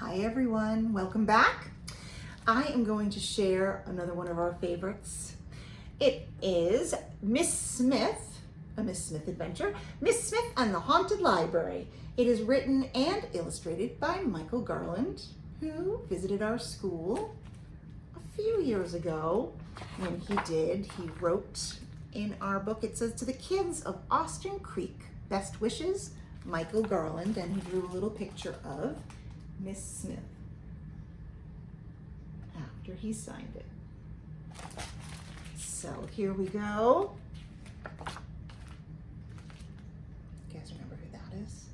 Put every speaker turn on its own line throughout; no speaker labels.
Hi everyone, welcome back. I am going to share another one of our favorites. It is Miss Smith, a Miss Smith adventure, Miss Smith and the Haunted Library. It is written and illustrated by Michael Garland, who visited our school a few years ago. When he wrote in our book, it says, "To the kids of Austin Creek, best wishes, Michael Garland," and he drew a little picture of Miss Smith after he signed it. So here we go. You guys remember who that is?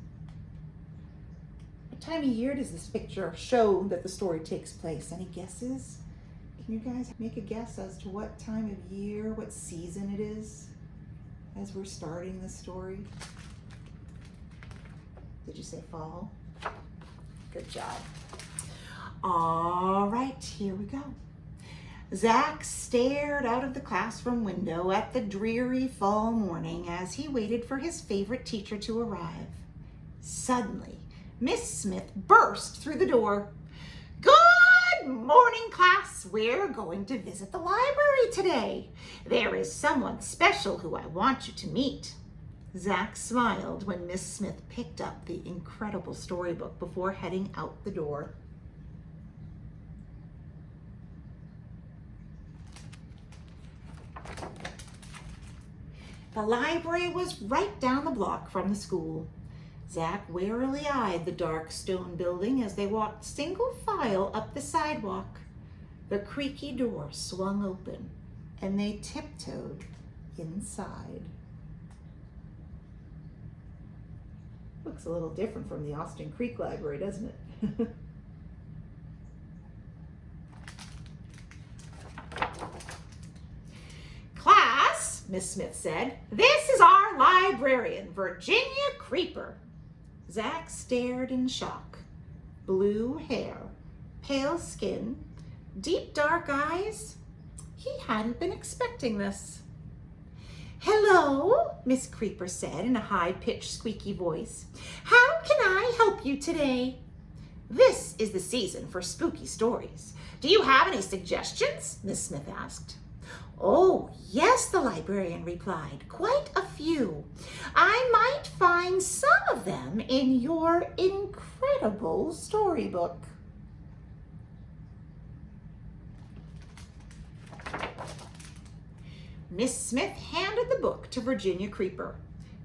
What time of year does this picture show that the story takes place? Any guesses? Can you guys make a guess as to what time of year, what season it is as we're starting the story? Did you say fall? Good job. All right, here we go. Zach stared out of the classroom window at the dreary fall morning as he waited for his favorite teacher to arrive. Suddenly, Miss Smith burst through the door. "Good morning, class. We're going to visit the library today. There is someone special who I want you to meet." Zach smiled when Miss Smith picked up the incredible storybook before heading out the door. The library was right down the block from the school. Zach warily eyed the dark stone building as they walked single file up the sidewalk. The creaky door swung open, and they tiptoed inside. Looks a little different from the Austin Creek Library, doesn't it? "Class," Miss Smith said, "this is our librarian, Virginia Creeper." Zach stared in shock. Blue hair, pale skin, deep dark eyes. He hadn't been expecting this. "Hello," Miss Creeper said in a high-pitched, squeaky voice. "How can I help you today?" "This is the season for spooky stories. Do you have any suggestions?" Miss Smith asked. "Oh, yes," the librarian replied. "Quite a few. I might find some of them in your incredible storybook." Miss Smith handed the book to Virginia Creeper.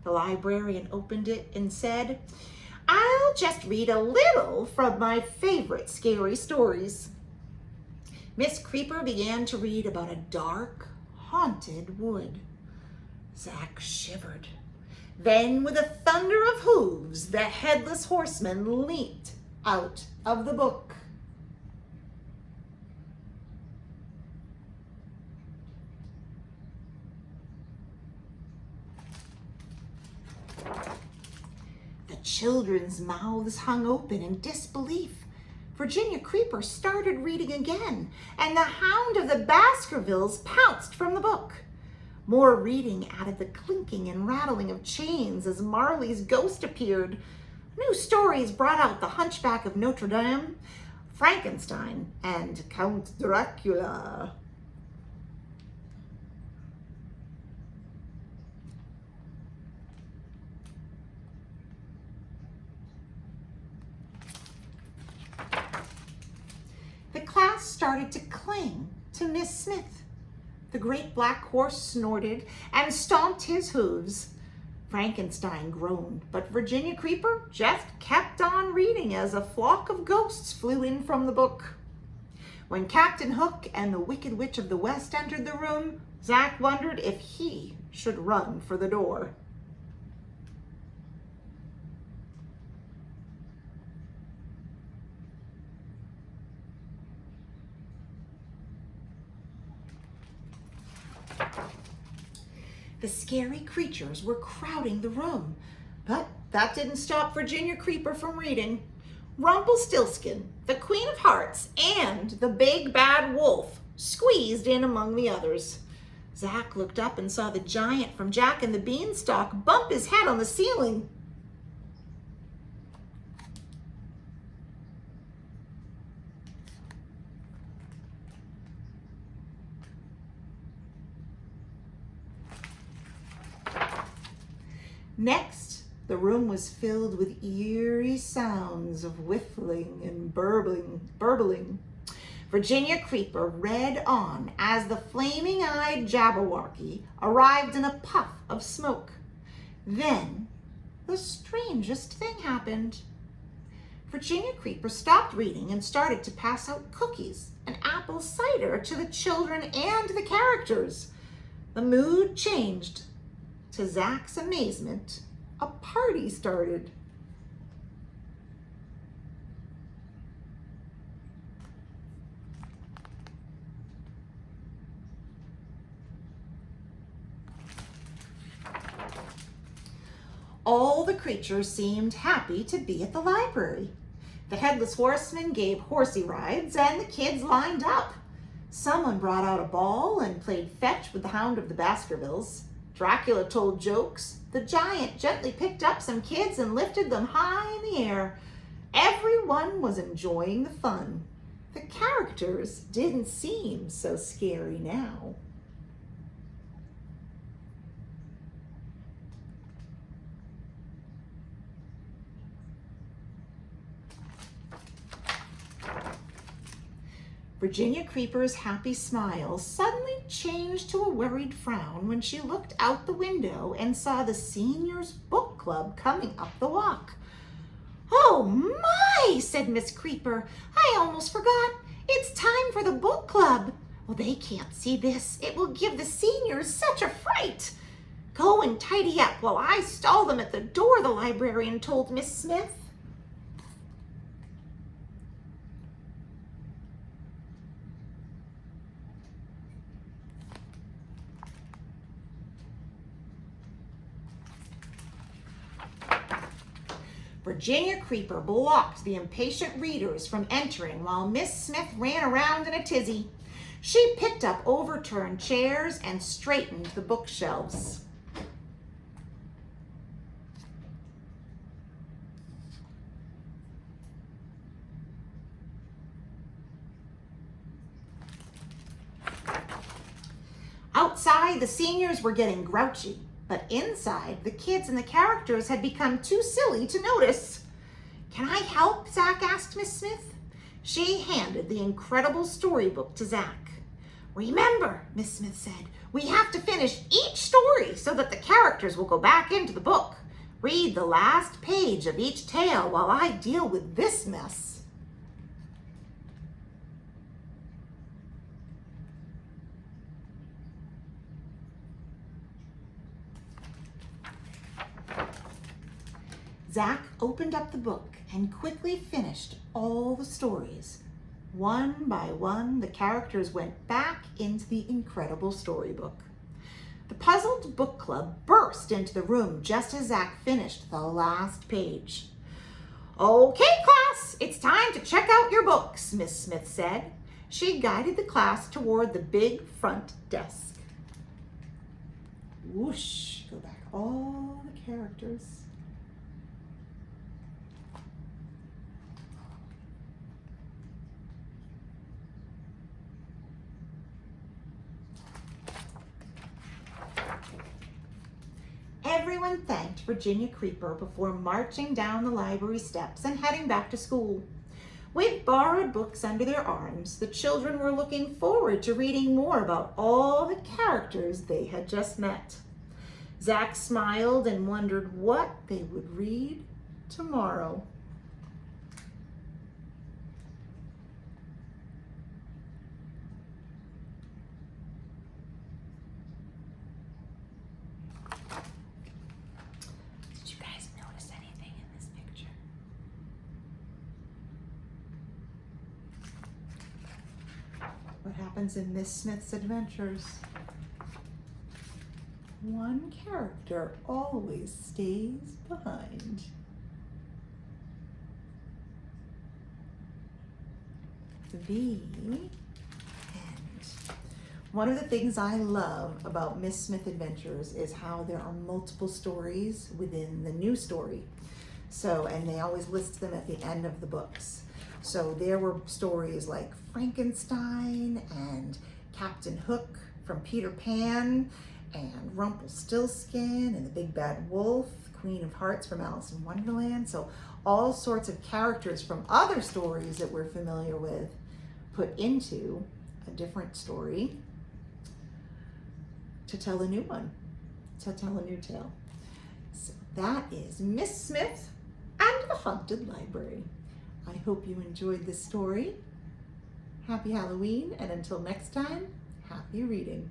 The librarian opened it and said, "I'll just read a little from my favorite scary stories." Miss Creeper began to read about a dark, haunted wood. Zach shivered. Then, with a thunder of hooves, the headless horseman leaped out of the book. The children's mouths hung open in disbelief. Virginia Creeper started reading again, and the Hound of the Baskervilles pounced from the book. More reading added the clinking and rattling of chains as Marley's ghost appeared. New stories brought out the Hunchback of Notre Dame, Frankenstein, and Count Dracula. The class started to cling to Miss Smith. The great black horse snorted and stomped his hooves. Frankenstein groaned, but Virginia Creeper just kept on reading as a flock of ghosts flew in from the book. When Captain Hook and the Wicked Witch of the West entered the room, Zach wondered if he should run for the door. The scary creatures were crowding the room, but that didn't stop Virginia Creeper from reading. Rumpelstiltskin, the Queen of Hearts, and the Big Bad Wolf squeezed in among the others. Zach looked up and saw the giant from Jack and the Beanstalk bump his head on the ceiling. Next, the room was filled with eerie sounds of whiffling and burbling. Virginia Creeper read on as the flaming-eyed Jabberwocky arrived in a puff of smoke. Then, the strangest thing happened. Virginia Creeper stopped reading and started to pass out cookies and apple cider to the children and the characters. The mood changed. To Zach's amazement, a party started. All the creatures seemed happy to be at the library. The Headless Horseman gave horsey rides, and the kids lined up. Someone brought out a ball and played fetch with the Hound of the Baskervilles. Dracula told jokes. The giant gently picked up some kids and lifted them high in the air. Everyone was enjoying the fun. The characters didn't seem so scary now. Virginia Creeper's happy smile suddenly changed to a worried frown when she looked out the window and saw the seniors' book club coming up the walk. "Oh my," said Miss Creeper, "I almost forgot. It's time for the book club. Well, they can't see this. It will give the seniors such a fright. Go and tidy up while I stall them at the door," the librarian told Miss Smith. Virginia Creeper blocked the impatient readers from entering while Miss Smith ran around in a tizzy. She picked up overturned chairs and straightened the bookshelves. Outside, the seniors were getting grouchy. But inside, the kids and the characters had become too silly to notice. "Can I help?" Zach asked Miss Smith. She handed the incredible storybook to Zach. "Remember," Miss Smith said, "we have to finish each story so that the characters will go back into the book. Read the last page of each tale while I deal with this mess." Zach opened up the book and quickly finished all the stories. One by one, the characters went back into the incredible storybook. The puzzled book club burst into the room just as Zach finished the last page. "Okay, class, it's time to check out your books," Miss Smith said. She guided the class toward the big front desk. Whoosh, go back all the characters. Everyone thanked Virginia Creeper before marching down the library steps and heading back to school. With borrowed books under their arms, the children were looking forward to reading more about all the characters they had just met. Zach smiled and wondered what they would read tomorrow. What happens in Miss Smith's adventures? One character always stays behind. The end. One of the things I love about Miss Smith Adventures is how there are multiple stories within the new story. And they always list them at the end of the books. So there were stories like Frankenstein and Captain Hook from Peter Pan and Rumpelstiltskin and the Big Bad Wolf, Queen of Hearts from Alice in Wonderland. So all sorts of characters from other stories that we're familiar with put into a different story to tell a new one, to tell a new tale. So that is Miss Smith and the Haunted Library. I hope you enjoyed this story. Happy Halloween, and until next time, happy reading.